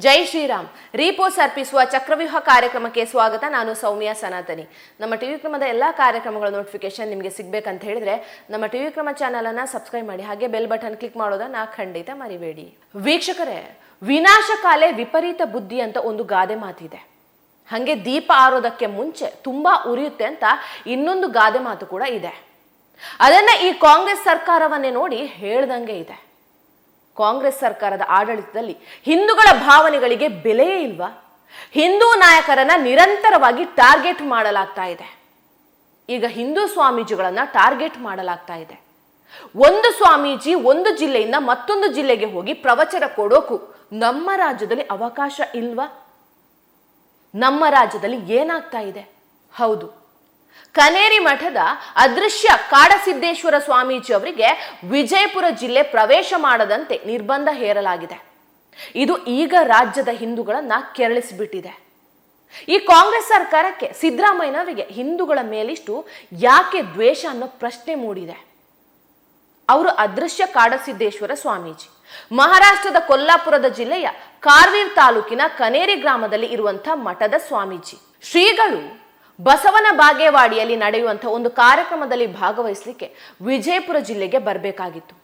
ಜೈ ಶ್ರೀರಾಮ್. ರೀಪೋಸ್ ಅರ್ಪಿಸುವ ಚಕ್ರವ್ಯೂಹ ಕಾರ್ಯಕ್ರಮಕ್ಕೆ ಸ್ವಾಗತ. ನಾನು ಸೌಮ್ಯ ಸನಾತನಿ. ನಮ್ಮ ಟಿವಿ ಕ್ರಮದ ಎಲ್ಲ ಕಾರ್ಯಕ್ರಮಗಳ ನೋಟಿಫಿಕೇಶನ್ ನಿಮಗೆ ಸಿಗಬೇಕಂತ ಹೇಳಿದ್ರೆ ನಮ್ಮ ಟಿವಿ ಕ್ರಮ ಚಾನಲ್ ಅನ್ನು ಸಬ್ಸ್ಕ್ರೈಬ್ ಮಾಡಿ, ಹಾಗೆ ಬೆಲ್ ಬಟನ್ ಕ್ಲಿಕ್ ಮಾಡೋದನ್ನ ಖಂಡಿತ ಮರಿಬೇಡಿ. ವೀಕ್ಷಕರೇ, ವಿನಾಶಕಾಲೇ ವಿಪರೀತ ಬುದ್ಧಿ ಅಂತ ಒಂದು ಗಾದೆ ಮಾತಿದೆ. ಹಾಗೆ ದೀಪ ಆರೋದಕ್ಕೆ ಮುಂಚೆ ತುಂಬಾ ಉರಿಯುತ್ತೆ ಅಂತ ಇನ್ನೊಂದು ಗಾದೆ ಮಾತು ಕೂಡ ಇದೆ. ಅದನ್ನ ಈ ಕಾಂಗ್ರೆಸ್ ಸರ್ಕಾರವನ್ನೇ ನೋಡಿ ಹೇಳ್ದಂಗೆ ಇದೆ. ಕಾಂಗ್ರೆಸ್ ಸರ್ಕಾರದ ಆಡಳಿತದಲ್ಲಿ ಹಿಂದೂಗಳ ಭಾವನೆಗಳಿಗೆ ಬೆಲೆಯೇ ಇಲ್ವಾ? ಹಿಂದೂ ನಾಯಕರನ್ನ ನಿರಂತರವಾಗಿ ಟಾರ್ಗೆಟ್ ಮಾಡಲಾಗ್ತಾ ಇದೆ. ಈಗ ಹಿಂದೂ ಸ್ವಾಮೀಜಿಗಳನ್ನ ಟಾರ್ಗೆಟ್ ಮಾಡಲಾಗ್ತಾ ಇದೆ. ಒಂದು ಸ್ವಾಮೀಜಿ ಒಂದು ಜಿಲ್ಲೆಯಿಂದ ಮತ್ತೊಂದು ಜಿಲ್ಲೆಗೆ ಹೋಗಿ ಪ್ರವಚನ ಕೊಡೋಕು ನಮ್ಮ ರಾಜ್ಯದಲ್ಲಿ ಅವಕಾಶ ಇಲ್ವಾ? ನಮ್ಮ ರಾಜ್ಯದಲ್ಲಿ ಏನಾಗ್ತಾ ಇದೆ? ಹೌದು, ಕನೇರಿ ಮಠದ ಅದೃಶ್ಯ ಕಾಡಸಿದ್ದೇಶ್ವರ ಸ್ವಾಮೀಜಿ ಅವರಿಗೆ ವಿಜಯಪುರ ಜಿಲ್ಲೆ ಪ್ರವೇಶ ಮಾಡದಂತೆ ನಿರ್ಬಂಧ ಹೇರಲಾಗಿದೆ. ಇದು ಈಗ ರಾಜ್ಯದ ಹಿಂದೂಗಳನ್ನ ಕೆರಳಿಸಿಬಿಟ್ಟಿದೆ. ಈ ಕಾಂಗ್ರೆಸ್ ಸರ್ಕಾರಕ್ಕೆ, ಸಿದ್ದರಾಮಯ್ಯನವರಿಗೆ ಹಿಂದೂಗಳ ಮೇಲಿಷ್ಟು ಯಾಕೆ ದ್ವೇಷ ಅನ್ನೋ ಪ್ರಶ್ನೆ ಮೂಡಿದೆ. ಅವರು ಅದೃಶ್ಯ ಕಾಡಸಿದ್ದೇಶ್ವರ ಸ್ವಾಮೀಜಿ ಮಹಾರಾಷ್ಟ್ರದ ಕೊಲ್ಲಾಪುರದ ಜಿಲ್ಲೆಯ ಕಾರ್ವೀರ್ ತಾಲೂಕಿನ ಕನೇರಿ ಗ್ರಾಮದಲ್ಲಿ ಇರುವಂತಹ ಮಠದ ಸ್ವಾಮೀಜಿ. ಶ್ರೀಗಳು ಬಸವನ ಬಾಗೇವಾಡಿಯಲ್ಲಿ ನಡೆಯುವಂತಹ ಒಂದು ಕಾರ್ಯಕ್ರಮದಲ್ಲಿ ಭಾಗವಹಿಸಲಿಕ್ಕೆ ವಿಜಯಪುರ ಜಿಲ್ಲೆಗೆ ಬರಬೇಕಾಗಿತ್ತು.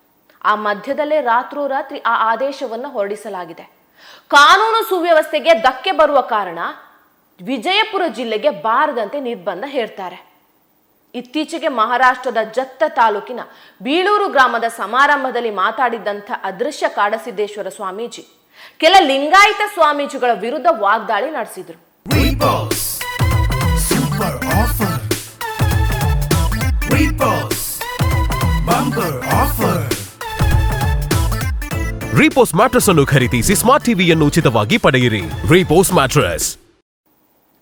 ಆ ಮಧ್ಯದಲ್ಲೇ ರಾತ್ರೋರಾತ್ರಿ ಆ ಆದೇಶವನ್ನು ಹೊರಡಿಸಲಾಗಿದೆ. ಕಾನೂನು ಸುವ್ಯವಸ್ಥೆಗೆ ಧಕ್ಕೆ ಬರುವ ಕಾರಣ ವಿಜಯಪುರ ಜಿಲ್ಲೆಗೆ ಬಾರದಂತೆ ನಿರ್ಬಂಧ ಹೇರ್ತಾರೆ. ಇತ್ತೀಚೆಗೆ ಮಹಾರಾಷ್ಟ್ರದ ಜತ್ತ ತಾಲೂಕಿನ ಬೀಳೂರು ಗ್ರಾಮದ ಸಮಾರಂಭದಲ್ಲಿ ಮಾತಾಡಿದ್ದಂಥ ಅದೃಶ್ಯ ಕಾಡಸಿದ್ದೇಶ್ವರ ಸ್ವಾಮೀಜಿ ಕೆಲ ಲಿಂಗಾಯತ ಸ್ವಾಮೀಜಿಗಳ ವಿರುದ್ಧ ವಾಗ್ದಾಳಿ ನಡೆಸಿದ್ರು. ರೀಪೋಸ್ ಮ್ಯಾಟ್ರೆಸ್ ಅನ್ನು ಖರೀದಿಸಿ ಸ್ಮಾರ್ಟ್ ಟಿವಿಯನ್ನು ಉಚಿತವಾಗಿ ಪಡೆಯಿರಿ. ರೀಪೋಸ್ ಮ್ಯಾಟ್ರೆಸ್.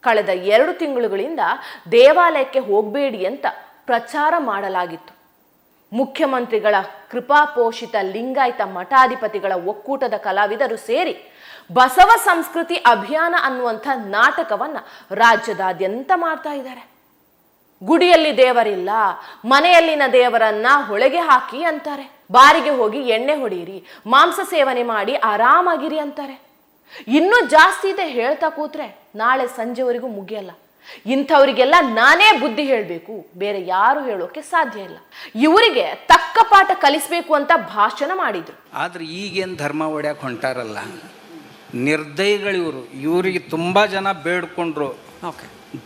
ಕಳೆದ 2 ತಿಂಗಳುಗಳಿಂದ ದೇವಾಲಯಕ್ಕೆ ಹೋಗಬೇಡಿ ಅಂತ ಪ್ರಚಾರ ಮಾಡಲಾಗಿತ್ತು. ಮುಖ್ಯಮಂತ್ರಿಗಳ ಕೃಪಾಪೋಷಿತ ಲಿಂಗಾಯತ ಮಠಾಧಿಪತಿಗಳ ಒಕ್ಕೂಟದ ಕಲಾವಿದರು ಸೇರಿ ಬಸವ ಸಂಸ್ಕೃತಿ ಅಭಿಯಾನ ಅನ್ನುವಂಥ ನಾಟಕವನ್ನ ರಾಜ್ಯದಾದ್ಯಂತ ಮಾಡ್ತಾ ಇದ್ದಾರೆ. ಗುಡಿಯಲ್ಲಿ ದೇವರಿಲ್ಲ, ಮನೆಯಲ್ಲಿನ ದೇವರನ್ನ ಹೊಳೆಗೆ ಹಾಕಿ ಅಂತಾರೆ. ಬಾರಿಗೆ ಹೋಗಿ ಎಣ್ಣೆ ಹೊಡೆಯಿರಿ, ಮಾಂಸ ಸೇವನೆ ಮಾಡಿ ಆರಾಮಾಗಿರಿ ಅಂತಾರೆ. ಇನ್ನೂ ಜಾಸ್ತಿ ಇದೆ, ಹೇಳ್ತಾ ಕೂತ್ರೆ ನಾಳೆ ಸಂಜೆವರೆಗೂ ಮುಗಿಯಲ್ಲ. ಇಂಥವರಿಗೆಲ್ಲ ನಾನೇ ಬುದ್ಧಿ ಹೇಳಬೇಕು, ಬೇರೆ ಯಾರು ಹೇಳೋಕೆ ಸಾಧ್ಯ ಇಲ್ಲ. ಇವರಿಗೆ ತಕ್ಕ ಪಾಠ ಕಲಿಸ್ಬೇಕು ಅಂತ ಭಾಷಣ ಮಾಡಿದ್ರು. ಆದ್ರೆ ಈಗೇನು ಧರ್ಮ ಒಡ್ಯಾಕೆ ಹೊಂಟಾರಲ್ಲ ನಿರ್ದಯಿಗಳು ಇವರಿಗೆ ತುಂಬಾ ಜನ ಬೇಡ್ಕೊಂಡ್ರು,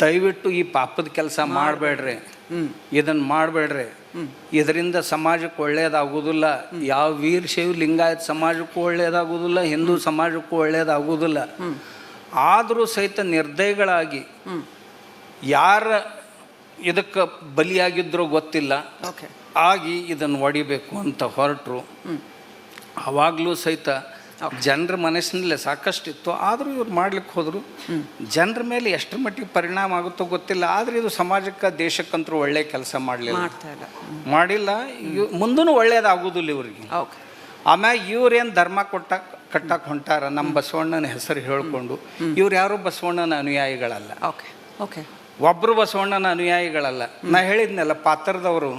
ದಯವಿಟ್ಟು ಈ ಪಾಪದ ಕೆಲಸ ಮಾಡಬೇಡ್ರಿ, ಇದನ್ನ ಮಾಡಬೇಡ್ರಿ, ಇದರಿಂದ ಸಮಾಜಕ್ಕೆ ಒಳ್ಳೇದಾಗುವುದಿಲ್ಲ. ಯಾವ ವೀರಶೈವ ಲಿಂಗಾಯತ ಸಮಾಜಕ್ಕೂ ಒಳ್ಳೇದಾಗುವುದಿಲ್ಲ, ಹಿಂದೂ ಸಮಾಜಕ್ಕೂ ಒಳ್ಳೇದಾಗುವುದಿಲ್ಲ. ಆದರೂ ಸಹಿತ ನಿರ್ದಯಗಳಾಗಿ ಯಾರ ಇದಕ್ಕೆ ಬಲಿಯಾಗಿದ್ರೋ ಗೊತ್ತಿಲ್ಲ, ಆಗಿ ಇದನ್ನು ಹೊಡಿಬೇಕು ಅಂತ ಹೊರಟರು. ಅವಾಗಲೂ ಸಹಿತ ಜನರ ಮನಸ್ಸಿನಲ್ಲೇ ಸಾಕಷ್ಟಿತ್ತು. ಆದರೂ ಇವ್ರು ಮಾಡ್ಲಿಕ್ಕೆ ಹೋದರು. ಜನರ ಮೇಲೆ ಎಷ್ಟರ ಮಟ್ಟಿಗೆ ಪರಿಣಾಮ ಆಗುತ್ತೋ ಗೊತ್ತಿಲ್ಲ. ಆದರೆ ಇದು ಸಮಾಜಕ್ಕೆ, ದೇಶಕ್ಕಂತರೂ ಒಳ್ಳೆ ಕೆಲಸ ಮಾಡಿಲ್ಲ. ಮುಂದೂ ಒಳ್ಳೇದಾಗೋದಿಲ್ಲ ಇವ್ರಿಗೆ. ಆಮ್ಯಾಗ ಇವ್ರೇನು ಧರ್ಮ ಕಟ್ಟಕ್ಕೆ ಹೊಂಟಾರ, ನಮ್ಮ ಬಸವಣ್ಣನ ಹೆಸರು ಹೇಳ್ಕೊಂಡು. ಇವ್ರು ಯಾರು ಬಸವಣ್ಣನ ಅನುಯಾಯಿಗಳಲ್ಲ, ಒಬ್ಬರು ಬಸವಣ್ಣನ ಅನುಯಾಯಿಗಳಲ್ಲ. ನಾ ಹೇಳಿದ್ನಲ್ಲ, ಪಾತ್ರದವರು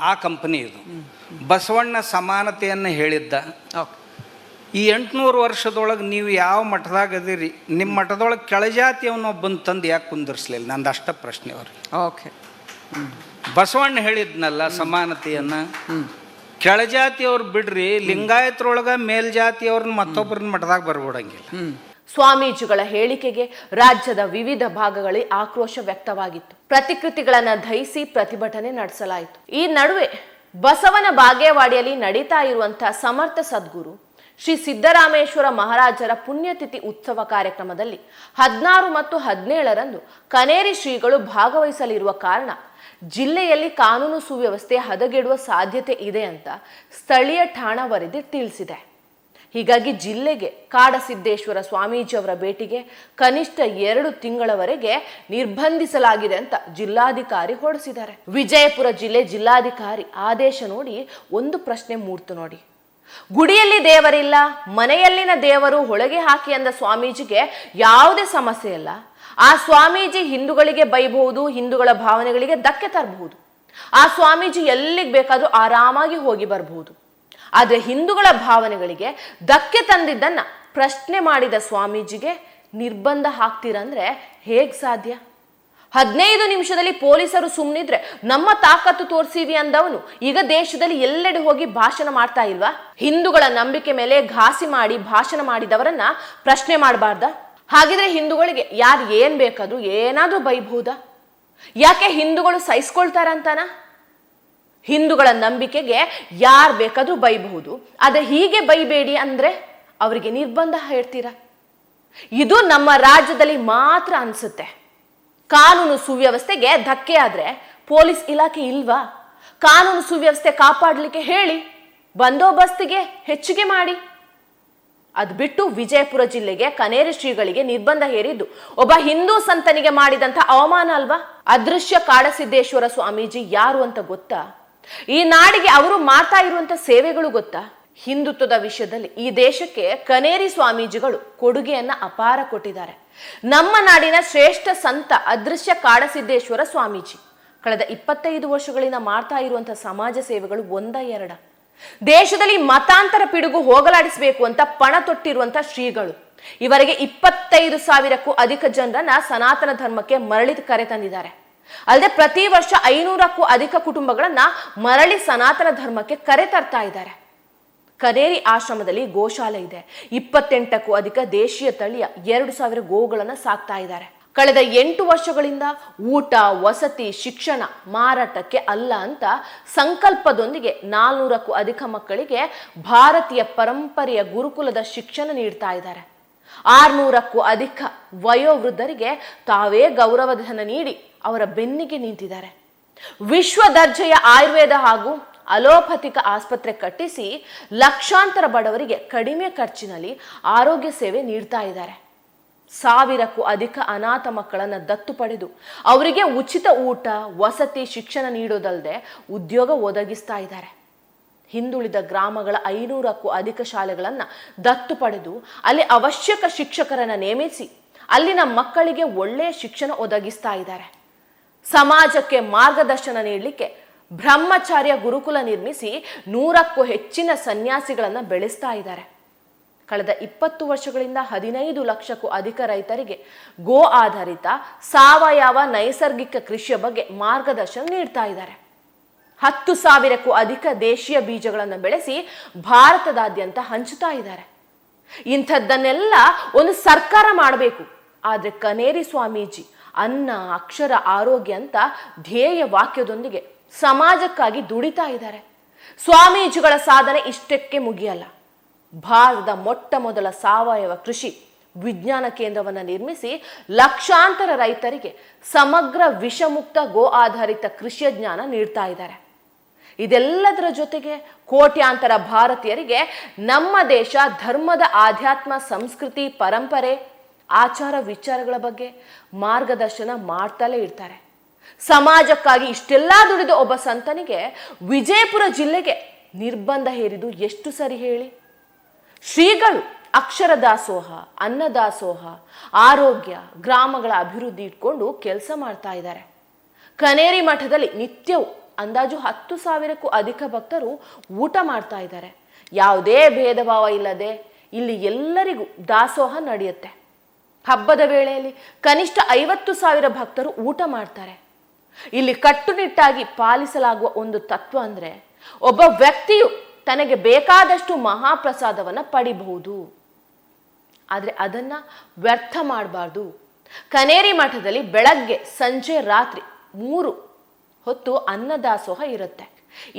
ಆ ಕಂಪನಿ ಇದು. ಬಸವಣ್ಣ ಸಮಾನತೆಯನ್ನು ಹೇಳಿದ್ದ. ಈ 800 ವರ್ಷದೊಳಗೆ ನೀವು ಯಾವ ಮಠದಾಗ ಅದೀರಿ, ನಿಮ್ಮ ಮಠದೊಳಗೆ ಕೆಳಜಾತಿಯವನೊಬ್ಬನ ತಂದು ಯಾಕೆ ಕುಂದಿರ್ಸ್ಲಿಲ್ಲ? ನಂದು ಅಷ್ಟ ಪ್ರಶ್ನೆ ಅವ್ರಿಗೆ. ಬಸವಣ್ಣ ಹೇಳಿದ್ನಲ್ಲ ಸಮಾನತೆಯನ್ನು. ಕೆಳಜಾತಿಯವ್ರು ಬಿಡ್ರಿ, ಲಿಂಗಾಯತರೊಳಗೆ ಮೇಲ್ಜಾತಿಯವ್ರನ್ನ ಮತ್ತೊಬ್ಬರನ್ನ ಮಠದಾಗ ಬರ್ಬಿಡಂಗಿಲ್ಲ. ಸ್ವಾಮೀಜಿಗಳ ಹೇಳಿಕೆಗೆ ರಾಜ್ಯದ ವಿವಿಧ ಭಾಗಗಳಲ್ಲಿ ಆಕ್ರೋಶ ವ್ಯಕ್ತವಾಗಿತ್ತು. ಪ್ರತಿಕೃತಿಗಳನ್ನ ದಹಿಸಿ ಪ್ರತಿಭಟನೆ ನಡೆಸಲಾಯಿತು. ಈ ನಡುವೆ ಬಸವನ ಬಾಗೇವಾಡಿಯಲ್ಲಿ ನಡೀತಾ ಇರುವಂತಹ ಸಮರ್ಥ ಸದ್ಗುರು ಶ್ರೀ ಸಿದ್ದರಾಮೇಶ್ವರ ಮಹಾರಾಜರ ಪುಣ್ಯತಿಥಿ ಉತ್ಸವ ಕಾರ್ಯಕ್ರಮದಲ್ಲಿ 16 ಮತ್ತು 17ರಂದು ಕನೇರಿ ಶ್ರೀಗಳು ಭಾಗವಹಿಸಲಿರುವ ಕಾರಣ ಜಿಲ್ಲೆಯಲ್ಲಿ ಕಾನೂನು ಸುವ್ಯವಸ್ಥೆ ಹದಗೆಡುವ ಸಾಧ್ಯತೆ ಇದೆ ಅಂತ ಸ್ಥಳೀಯ ಠಾಣಾ ವರದಿ ತಿಳಿಸಿದೆ. ಹೀಗಾಗಿ ಜಿಲ್ಲೆಗೆ ಕಾಡಸಿದ್ದೇಶ್ವರ ಸ್ವಾಮೀಜಿ ಅವರ ಭೇಟಿಗೆ ಕನಿಷ್ಠ 2 ತಿಂಗಳವರೆಗೆ ನಿರ್ಬಂಧಿಸಲಾಗಿದೆ ಅಂತ ಜಿಲ್ಲಾಧಿಕಾರಿ ಹೊರಡಿಸಿದ್ದಾರೆ. ವಿಜಯಪುರ ಜಿಲ್ಲೆ ಜಿಲ್ಲಾಧಿಕಾರಿ ಆದೇಶ ನೋಡಿ ಒಂದು ಪ್ರಶ್ನೆ ಮೂಡ್ತು ನೋಡಿ. ಗುಡಿಯಲ್ಲಿ ದೇವರಿಲ್ಲ, ಮನೆಯಲ್ಲಿನ ದೇವರು ಹೊಳಗೆ ಹಾಕಿ ಅಂದ ಸ್ವಾಮೀಜಿಗೆ ಯಾವುದೇ ಸಮಸ್ಯೆ ಇಲ್ಲ. ಆ ಸ್ವಾಮೀಜಿ ಹಿಂದೂಗಳಿಗೆ ಬೈಬಹುದು, ಹಿಂದೂಗಳ ಭಾವನೆಗಳಿಗೆ ಧಕ್ಕೆ ತರಬಹುದು. ಆ ಸ್ವಾಮೀಜಿ ಎಲ್ಲಿಗೆ ಬೇಕಾದ್ರೂ ಆರಾಮಾಗಿ ಹೋಗಿ ಬರಬಹುದು. ಆದರೆ ಹಿಂದೂಗಳ ಭಾವನೆಗಳಿಗೆ ಧಕ್ಕೆ ತಂದಿದ್ದನ್ನ ಪ್ರಶ್ನೆ ಮಾಡಿದ ಸ್ವಾಮೀಜಿಗೆ ನಿರ್ಬಂಧ ಹಾಕ್ತೀರಂದ್ರೆ ಹೇಗ್ ಸಾಧ್ಯ? 15 ನಿಮಿಷದಲ್ಲಿ ಪೊಲೀಸರು ಸುಮ್ಮನಿದ್ರೆ ನಮ್ಮ ತಾಕತ್ತು ತೋರಿಸಿವಿ ಅಂದವನು ಈಗ ದೇಶದಲ್ಲಿ ಎಲ್ಲೆಡೆ ಹೋಗಿ ಭಾಷಣ ಮಾಡ್ತಾ ಇಲ್ವಾ? ಹಿಂದೂಗಳ ನಂಬಿಕೆ ಮೇಲೆ ಘಾಸಿ ಮಾಡಿ ಭಾಷಣ ಮಾಡಿದವರನ್ನ ಪ್ರಶ್ನೆ ಮಾಡಬಾರ್ದ? ಹಾಗಿದ್ರೆ ಹಿಂದೂಗಳಿಗೆ ಯಾರು ಏನ್ ಬೇಕಾದ್ರೂ ಏನಾದ್ರೂ ಬೈಬಹುದಾ? ಯಾಕೆ ಹಿಂದೂಗಳು ಸಹಿಸ್ಕೊಳ್ತಾರಂತಾನ? ಹಿಂದೂಗಳ ನಂಬಿಕೆಗೆ ಯಾರು ಬೇಕಾದ್ರೂ ಬೈಬಹುದು, ಆದ್ರೆ ಹೀಗೆ ಬೈಬೇಡಿ ಅಂದ್ರೆ ಅವರಿಗೆ ನಿರ್ಬಂಧ ಹೇಳ್ತೀರಾ? ಇದು ನಮ್ಮ ರಾಜ್ಯದಲ್ಲಿ ಮಾತ್ರ ಅನ್ಸುತ್ತೆ. ಕಾನೂನು ಸುವ್ಯವಸ್ಥೆಗೆ ಧಕ್ಕೆ ಆದ್ರೆ ಪೊಲೀಸ್ ಇಲಾಖೆ ಇಲ್ವಾ? ಕಾನೂನು ಸುವ್ಯವಸ್ಥೆ ಕಾಪಾಡಲಿಕ್ಕೆ ಹೇಳಿ, ಬಂದೋಬಸ್ತಿಗೆ ಹೆಚ್ಚಿಗೆ ಮಾಡಿ. ಅದು ಬಿಟ್ಟು ವಿಜಯಪುರ ಜಿಲ್ಲೆಗೆ ಕನೇರಿ ಶ್ರೀಗಳಿಗೆ ನಿರ್ಬಂಧ ಹೇರಿದ್ದು ಒಬ್ಬ ಹಿಂದೂ ಸಂತನಿಗೆ ಮಾಡಿದಂತ ಅವಮಾನ ಅಲ್ವಾ? ಅದೃಶ್ಯ ಕಾಡಸಿದ್ದೇಶ್ವರ ಸ್ವಾಮೀಜಿ ಯಾರು ಅಂತ ಗೊತ್ತಾ? ಈ ನಾಡಿಗೆ ಅವರು ಮಾಡ್ತಾ ಇರುವಂತ ಸೇವೆಗಳು ಗೊತ್ತಾ? ಹಿಂದುತ್ವದ ವಿಷಯದಲ್ಲಿ ಈ ದೇಶಕ್ಕೆ ಕನೇರಿ ಸ್ವಾಮೀಜಿಗಳು ಕೊಡುಗೆಯನ್ನ ಅಪಾರ ಕೊಟ್ಟಿದ್ದಾರೆ. ನಮ್ಮ ನಾಡಿನ ಶ್ರೇಷ್ಠ ಸಂತ ಅದೃಶ್ಯ ಕಾಡಸಿದ್ದೇಶ್ವರ ಸ್ವಾಮೀಜಿ ಕಳೆದ 25 ವರ್ಷಗಳಿಂದ ಮಾಡ್ತಾ ಇರುವಂತಹ ಸಮಾಜ ಸೇವೆಗಳು ಒಂದ ಎರಡ. ದೇಶದಲ್ಲಿ ಮತಾಂತರ ಪಿಡುಗು ಹೋಗಲಾಡಿಸಬೇಕು ಅಂತ ಪಣ ತೊಟ್ಟಿರುವಂತ ಶ್ರೀಗಳು ಇವರಿಗೆ 25,000ಕ್ಕೂ ಅಧಿಕ ಜನರನ್ನ ಸನಾತನ ಧರ್ಮಕ್ಕೆ ಮರಳಿ ಕರೆ ತಂದಿದ್ದಾರೆ. ಅಲ್ಲದೆ ಪ್ರತಿ ವರ್ಷ 500ಕ್ಕೂ ಅಧಿಕ ಕುಟುಂಬಗಳನ್ನ ಮರಳಿ ಸನಾತನ ಧರ್ಮಕ್ಕೆ ಕರೆ ತರ್ತಾ ಇದ್ದಾರೆ. ಕನೇರಿ ಆಶ್ರಮದಲ್ಲಿ ಗೋಶಾಲೆ ಇದೆ. 28ಕ್ಕೂ ಅಧಿಕ ದೇಶೀಯ ತಳಿಯ 2,000 ಗೋವುಗಳನ್ನ ಸಾಕ್ತಾ ಇದ್ದಾರೆ. ಕಳೆದ 8 ವರ್ಷಗಳಿಂದ ಊಟ, ವಸತಿ, ಶಿಕ್ಷಣ ಮಾರಾಟಕ್ಕೆ ಅಲ್ಲ ಅಂತ ಸಂಕಲ್ಪದೊಂದಿಗೆ 400ಕ್ಕೂ ಅಧಿಕ ಮಕ್ಕಳಿಗೆ ಭಾರತೀಯ ಪರಂಪರೆಯ ಗುರುಕುಲದ ಶಿಕ್ಷಣ ನೀಡ್ತಾ ಇದ್ದಾರೆ. 600ಕ್ಕೂ ಅಧಿಕ ವಯೋವೃದ್ಧರಿಗೆ ತಾವೇ ಗೌರವಧನ ನೀಡಿ ಅವರ ಬೆನ್ನಿಗೆ ನಿಂತಿದ್ದಾರೆ. ವಿಶ್ವ ದರ್ಜೆಯ ಆಯುರ್ವೇದ ಹಾಗೂ ಅಲೋಪಥಿಕ ಆಸ್ಪತ್ರೆ ಕಟ್ಟಿಸಿ ಲಕ್ಷಾಂತರ ಬಡವರಿಗೆ ಕಡಿಮೆ ಖರ್ಚಿನಲ್ಲಿ ಆರೋಗ್ಯ ಸೇವೆ ನೀಡ್ತಾ ಇದ್ದಾರೆ. 1000ಕ್ಕೂ ಅಧಿಕ ಅನಾಥ ಮಕ್ಕಳನ್ನ ದತ್ತು ಪಡೆದು ಅವರಿಗೆ ಉಚಿತ ಊಟ, ವಸತಿ, ಶಿಕ್ಷಣ ನೀಡೋದಲ್ಲದೆ ಉದ್ಯೋಗ ಒದಗಿಸ್ತಾ ಇದ್ದಾರೆ. ಹಿಂದುಳಿದ ಗ್ರಾಮಗಳ 500ಕ್ಕೂ ಅಧಿಕ ಶಾಲೆಗಳನ್ನ ದತ್ತು ಪಡೆದು ಅಲ್ಲಿ ಅವಶ್ಯಕ ಶಿಕ್ಷಕರನ್ನ ನೇಮಿಸಿ ಅಲ್ಲಿನ ಮಕ್ಕಳಿಗೆ ಒಳ್ಳೆಯ ಶಿಕ್ಷಣ ಒದಗಿಸ್ತಾ ಇದ್ದಾರೆ. ಸಮಾಜಕ್ಕೆ ಮಾರ್ಗದರ್ಶನ ನೀಡಲಿಕ್ಕೆ ಬ್ರಹ್ಮಚಾರ್ಯ ಗುರುಕುಲ ನಿರ್ಮಿಸಿ 100ಕ್ಕೂ ಹೆಚ್ಚಿನ ಸನ್ಯಾಸಿಗಳನ್ನ ಬೆಳೆಸ್ತಾ ಇದ್ದಾರೆ. ಕಳೆದ 20 ವರ್ಷಗಳಿಂದ 15 ಲಕ್ಷಕ್ಕೂ ಅಧಿಕ ರೈತರಿಗೆ ಗೋ ಆಧಾರಿತ ಸಾವಯವ ನೈಸರ್ಗಿಕ ಕೃಷಿಯ ಬಗ್ಗೆ ಮಾರ್ಗದರ್ಶನ ನೀಡ್ತಾ ಇದ್ದಾರೆ. 10,000ಕ್ಕೂ ಅಧಿಕ ದೇಶೀಯ ಬೀಜಗಳನ್ನು ಬೆಳೆಸಿ ಭಾರತದಾದ್ಯಂತ ಹಂಚುತ್ತಾ ಇದ್ದಾರೆ. ಇಂಥದ್ದನ್ನೆಲ್ಲ ಒಂದು ಸರ್ಕಾರ ಮಾಡಬೇಕು. ಆದ್ರೆ ಕನೇರಿ ಸ್ವಾಮೀಜಿ ಅನ್ನ, ಅಕ್ಷರ, ಆರೋಗ್ಯ ಅಂತ ಧ್ಯೇಯ ವಾಕ್ಯದೊಂದಿಗೆ ಸಮಾಜಕ್ಕಾಗಿ ದುಡಿತಾ ಇದ್ದಾರೆ. ಸ್ವಾಮೀಜಿಗಳ ಸಾಧನೆ ಇಷ್ಟಕ್ಕೆ ಮುಗಿಯಲ್ಲ. ಭಾರತದ ಮೊಟ್ಟ ಮೊದಲ ಸಾವಯವ ಕೃಷಿ ವಿಜ್ಞಾನ ಕೇಂದ್ರವನ್ನು ನಿರ್ಮಿಸಿ ಲಕ್ಷಾಂತರ ರೈತರಿಗೆ ಸಮಗ್ರ ವಿಷಮುಕ್ತ ಗೋ ಆಧಾರಿತ ಕೃಷಿಯ ಜ್ಞಾನ ನೀಡ್ತಾ ಇದ್ದಾರೆ. ಇದೆಲ್ಲದರ ಜೊತೆಗೆ ಕೋಟ್ಯಾಂತರ ಭಾರತೀಯರಿಗೆ ನಮ್ಮ ದೇಶ ಧರ್ಮದ ಆಧ್ಯಾತ್ಮ, ಸಂಸ್ಕೃತಿ, ಪರಂಪರೆ, ಆಚಾರ ವಿಚಾರಗಳ ಬಗ್ಗೆ ಮಾರ್ಗದರ್ಶನ ಮಾಡ್ತಲೇ ಇರ್ತಾರೆ. ಸಮಾಜಕ್ಕಾಗಿ ಇಷ್ಟೆಲ್ಲ ದುಡಿದ ಒಬ್ಬ ಸಂತನಿಗೆ ವಿಜಯಪುರ ಜಿಲ್ಲೆಗೆ ನಿರ್ಬಂಧ ಹೇರಿದು ಎಷ್ಟು ಸರಿ ಹೇಳಿ? ಶ್ರೀಗಳು ಅಕ್ಷರ ದಾಸೋಹ, ಅನ್ನದಾಸೋಹ, ಆರೋಗ್ಯ, ಗ್ರಾಮಗಳ ಅಭಿವೃದ್ಧಿ ಇಟ್ಕೊಂಡು ಕೆಲಸ ಮಾಡ್ತಾ ಇದ್ದಾರೆ. ಕನೇರಿ ಮಠದಲ್ಲಿ ನಿತ್ಯವೂ ಅಂದಾಜು 10,000ಕ್ಕೂ ಅಧಿಕ ಭಕ್ತರು ಊಟ ಮಾಡ್ತಾ ಇದ್ದಾರೆ. ಯಾವುದೇ ಭೇದ ಭಾವ ಇಲ್ಲದೆ ಇಲ್ಲಿ ಎಲ್ಲರಿಗೂ ದಾಸೋಹ ನಡೆಯುತ್ತೆ. ಹಬ್ಬದ ವೇಳೆಯಲ್ಲಿ ಕನಿಷ್ಠ 50,000 ಭಕ್ತರು ಊಟ ಮಾಡ್ತಾರೆ. ಇಲ್ಲಿ ಕಟ್ಟುನಿಟ್ಟಾಗಿ ಪಾಲಿಸಲಾಗುವ ಒಂದು ತತ್ವ ಅಂದ್ರೆ ಒಬ್ಬ ವ್ಯಕ್ತಿಯು ತನಗೆ ಬೇಕಾದಷ್ಟು ಮಹಾಪ್ರಸಾದವನ್ನ ಪಡಿಬಹುದು, ಆದ್ರೆ ಅದನ್ನ ವ್ಯರ್ಥ ಮಾಡಬಾರ್ದು. ಕನೇರಿ ಮಠದಲ್ಲಿ ಬೆಳಗ್ಗೆ, ಸಂಜೆ, ರಾತ್ರಿ 3 ಹೊತ್ತು ಅನ್ನದಾಸೋಹ ಇರುತ್ತೆ.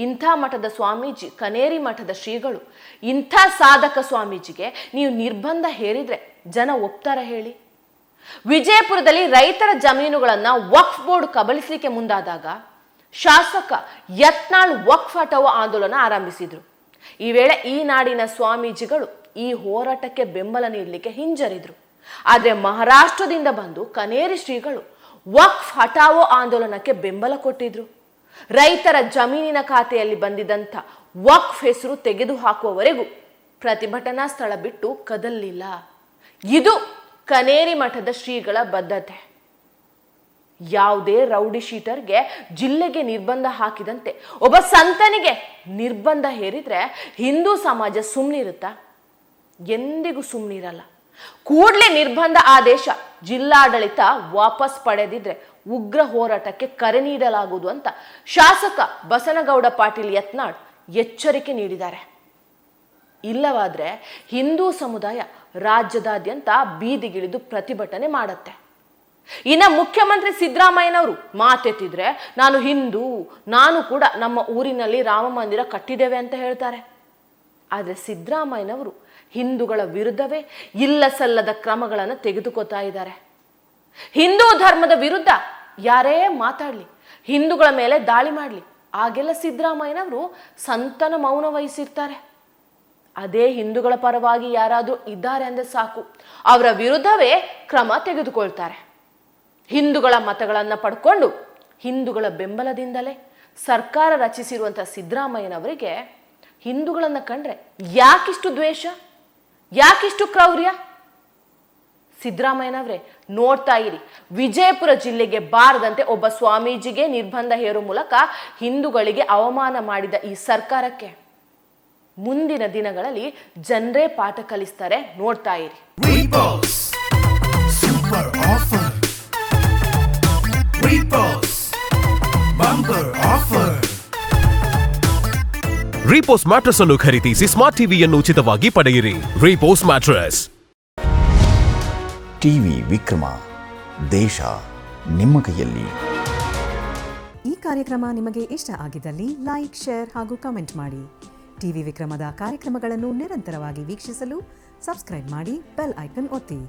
ಇಂಥ ಮಠದ ಸ್ವಾಮೀಜಿ, ಕನೇರಿ ಮಠದ ಶ್ರೀಗಳು, ಇಂಥ ಸಾಧಕ ಸ್ವಾಮೀಜಿಗೆ ನೀವು ನಿರ್ಬಂಧ ಹೇರಿದ್ರೆ ಜನ ಒಪ್ತಾರ ಹೇಳಿ? ವಿಜಯಪುರದಲ್ಲಿ ರೈತರ ಜಮೀನುಗಳನ್ನ ವಕ್ಫ್ ಬೋರ್ಡ್ ಕಬಳಿಸಲಿಕ್ಕೆ ಮುಂದಾದಾಗ ಶಾಸಕ ಯತ್ನಾಳ್ ವಕ್ಫ್ ಹಟಾವೋ ಆಂದೋಲನ ಆರಂಭಿಸಿದ್ರು. ಈ ವೇಳೆ ಈ ನಾಡಿನ ಸ್ವಾಮೀಜಿಗಳು ಈ ಹೋರಾಟಕ್ಕೆ ಬೆಂಬಲ ನೀಡಲಿಕ್ಕೆ ಹಿಂಜರಿದ್ರು. ಆದ್ರೆ ಮಹಾರಾಷ್ಟ್ರದಿಂದ ಬಂದು ಕನೇರಿ ಶ್ರೀಗಳು ವಕ್ಫ್ ಹಟಾವೋ ಆಂದೋಲನಕ್ಕೆ ಬೆಂಬಲ ಕೊಟ್ಟಿದ್ರು. ರೈತರ ಜಮೀನಿನ ಖಾತೆಯಲ್ಲಿ ಬಂದಿದ್ದಂಥ ವಕ್ಫ್ ಹೆಸರು ತೆಗೆದು ಹಾಕುವವರೆಗೂ ಪ್ರತಿಭಟನಾ ಸ್ಥಳ ಬಿಟ್ಟು ಕದಲಿಲ್ಲ. ಇದು ಕನೇರಿ ಮಠದ ಶ್ರೀಗಳ ಬದ್ಧತೆ. ಯಾವುದೇ ರೌಡಿ ಶೀಟರ್ಗೆ ಜಿಲ್ಲೆಗೆ ನಿರ್ಬಂಧ ಹಾಕಿದಂತೆ ಒಬ್ಬ ಸಂತನಿಗೆ ನಿರ್ಬಂಧ ಹೇರಿದ್ರೆ ಹಿಂದೂ ಸಮಾಜ ಸುಮ್ಮನಿರುತ್ತಾ? ಎಂದಿಗೂ ಸುಮ್ಮನಿರಲ್ಲ. ಕೂಡಲೇ ನಿರ್ಬಂಧ ಆದೇಶ ಜಿಲ್ಲಾಡಳಿತ ವಾಪಸ್ ಪಡೆದಿದ್ರೆ ಉಗ್ರ ಹೋರಾಟಕ್ಕೆ ಕರೆ ನೀಡಲಾಗುವುದು ಅಂತ ಶಾಸಕ ಬಸನಗೌಡ ಪಾಟೀಲ್ ಯತ್ನಾಳ್ ಎಚ್ಚರಿಕೆ ನೀಡಿದ್ದಾರೆ. ಇಲ್ಲವಾದ್ರೆ ಹಿಂದೂ ಸಮುದಾಯ ರಾಜ್ಯದಾದ್ಯಂತ ಬೀದಿಗಿಳಿದು ಪ್ರತಿಭಟನೆ ಮಾಡುತ್ತೆ. ಇನ್ನು ಮುಖ್ಯಮಂತ್ರಿ ಸಿದ್ದರಾಮಯ್ಯನವರು ಮಾತೆತ್ತಿದ್ರೆ ನಾನು ಹಿಂದೂ, ನಾನು ಕೂಡ ನಮ್ಮ ಊರಿನಲ್ಲಿ ರಾಮ ಮಂದಿರ ಕಟ್ಟಿದ್ದೇವೆ ಅಂತ ಹೇಳ್ತಾರೆ. ಆದರೆ ಸಿದ್ದರಾಮಯ್ಯನವರು ಹಿಂದೂಗಳ ವಿರುದ್ಧವೇ ಇಲ್ಲ ಸಲ್ಲದ ಕ್ರಮಗಳನ್ನು ತೆಗೆದುಕೊತಾ ಇದ್ದಾರೆ. ಹಿಂದೂ ಧರ್ಮದ ವಿರುದ್ಧ ಯಾರೇ ಮಾತಾಡಲಿ, ಹಿಂದೂಗಳ ಮೇಲೆ ದಾಳಿ ಮಾಡಲಿ, ಆಗೆಲ್ಲ ಸಿದ್ದರಾಮಯ್ಯನವರು ಸಂತನ ಮೌನ ವಹಿಸಿರ್ತಾರೆ. ಅದೇ ಹಿಂದೂಗಳ ಪರವಾಗಿ ಯಾರಾದರೂ ಇದ್ದಾರೆ ಅಂದರೆ ಸಾಕು, ಅವರ ವಿರುದ್ಧವೇ ಕ್ರಮ ತೆಗೆದುಕೊಳ್ತಾರೆ. ಹಿಂದೂಗಳ ಮತಗಳನ್ನು ಪಡ್ಕೊಂಡು ಹಿಂದೂಗಳ ಬೆಂಬಲದಿಂದಲೇ ಸರ್ಕಾರ ರಚಿಸಿರುವಂಥ ಸಿದ್ದರಾಮಯ್ಯನವರಿಗೆ ಹಿಂದೂಗಳನ್ನು ಕಂಡ್ರೆ ಯಾಕಿಷ್ಟು ದ್ವೇಷ, ಯಾಕಿಷ್ಟು ಕ್ರೌರ್ಯ? ಸಿದ್ದರಾಮಯ್ಯನವರೇ ನೋಡ್ತಾ ಇರಿ, ವಿಜಯಪುರ ಜಿಲ್ಲೆಗೆ ಬಾರದಂತೆ ಒಬ್ಬ ಸ್ವಾಮೀಜಿಗೆ ನಿರ್ಬಂಧ ಹೇರುವ ಮೂಲಕ ಹಿಂದೂಗಳಿಗೆ ಅವಮಾನ ಮಾಡಿದ ಈ ಸರ್ಕಾರಕ್ಕೆ ಮುಂದಿನ ದಿನಗಳಲ್ಲಿ ಜನರೇ ಪಾಠ ಕಲಿಸ್ತಾರೆ. ನೋಡ್ತಾ ಇರಿ. Super offer, bumper offer. Repose mattress ಅನ್ನು ಖರೀದಿಸಿ ಸ್ಮಾರ್ಟ್ ಟಿವಿಯನ್ನು ಉಚಿತವಾಗಿ ಪಡೆಯಿರಿ. ರೀಪೋಸ್ ಮ್ಯಾಟ್ರೆಸ್. ಟಿವಿ ವಿಕ್ರಮ, ದೇಶ ನಿಮ್ಮ ಕೈಯಲ್ಲಿ. ಈ ಕಾರ್ಯಕ್ರಮ ನಿಮಗೆ ಇಷ್ಟ ಆಗಿದ್ದಲ್ಲಿ ಲೈಕ್, ಶೇರ್ ಹಾಗೂ ಕಮೆಂಟ್ ಮಾಡಿ. ಟಿವಿ ವಿಕ್ರಮದ ಕಾರ್ಯಕ್ರಮಗಳನ್ನು ನಿರಂತರವಾಗಿ ವೀಕ್ಷಿಸಲು ಸಬ್ಸ್ಕ್ರೈಬ್ ಮಾಡಿ, ಬೆಲ್ ಐಕನ್ ಒತ್ತಿ.